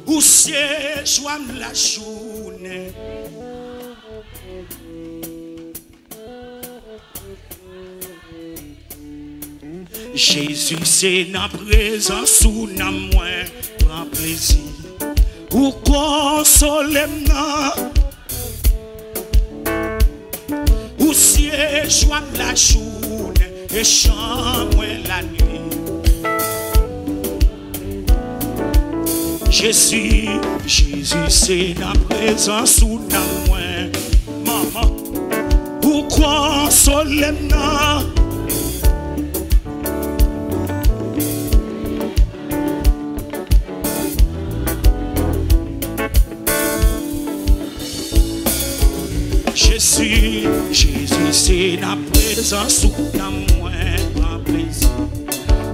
Où siège la journée. Jésus, c'est la présence où n'a moins grand plaisir. Ou consolez-moi. Ou siège la journée et chante la nuit. Jésus, c'est la présence où n'a moins. Maman, ou consolez-moi. Jésus, c'est la présence où n'a moins grand plaisir.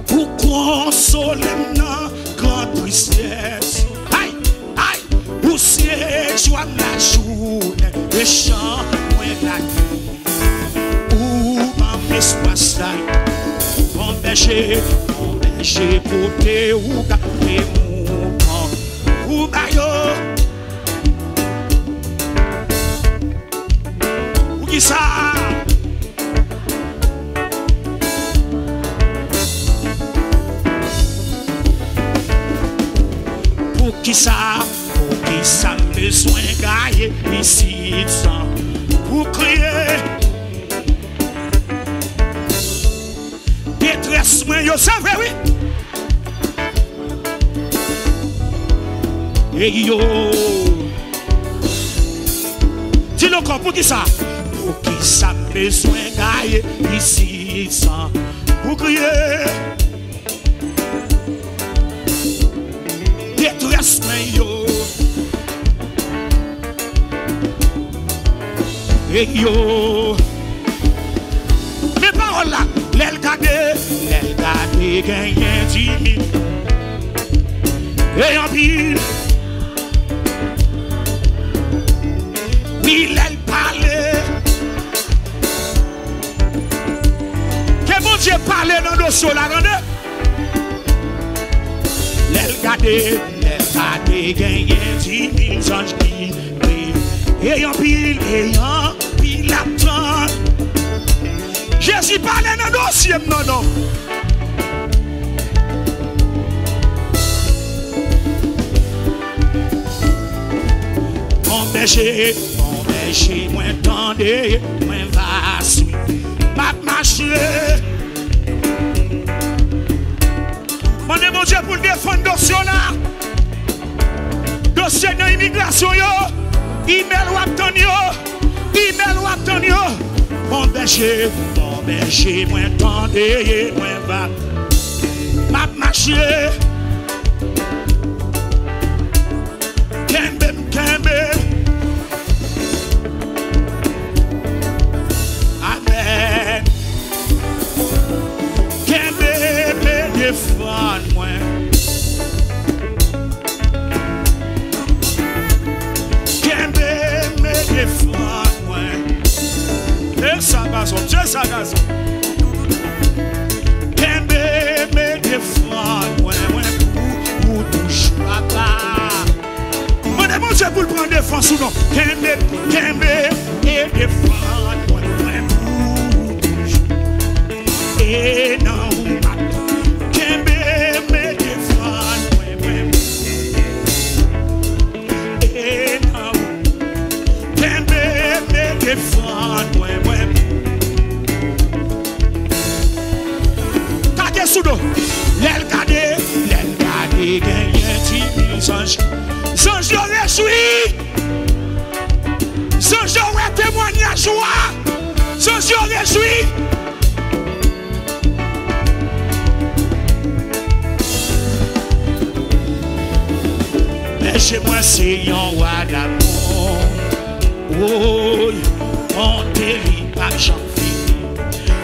Pour consoler notre grande tristesse. Aïe, aïe, pour siège la journée et chante la nuit. Où ma m'espace là, mon berger, côté où garder mon camp. Où bayo. Qui ça? Pour qui ça besoin gagner ici sans pour crier détresse moi yo savez oui et yo dis le corps pour qui ça? Pour qui ça besoin gagner ici sans pour crier détresse yo et yo mes paroles là l'elle gade gagne 10 000 et en pile oui elle parlait. J'ai parlé dans le dossier là, regardez. L'elle gade gagné 10 000 anges qui brillent. Et en pile attend. Jésus parlé dans le dossier, non. Mon berger, moi tendez, moi va suivre. Ma marcher. Mon Dieu pour défendre le dossier là. Dossier de l'immigration yo. Email ou attend yo. Mon berger, moi tendez, moi va. Ma marcher. Kembe. Amen. Kembe me défendre moi. Kembe me défendre moi. Et ça gazon, Dieu ça gazon. Kembe me défendre moi pour toucher papa. Mon Dieu pour le prendre défense ou non. Kembe et défendre moi pour toucher. Et non. Soudo, l'elle gade gagne 10 000 anges. Anges yo réjoui. Anges yo témoignage joie. Anges yo réjoui. Mais chez moi c'est un roi d'amour. Oh, mon délit pas j'en fini.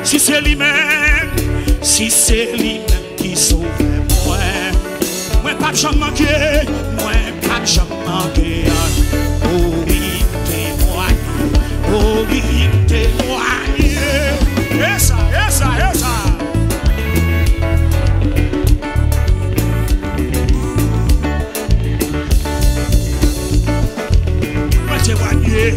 Si c'est lui-même. Si c'est lui-même qui sauve moi, moi pas de j'en manquer, moi pas de j'en manquer. Oh oui, témoigne, et ça. témoigner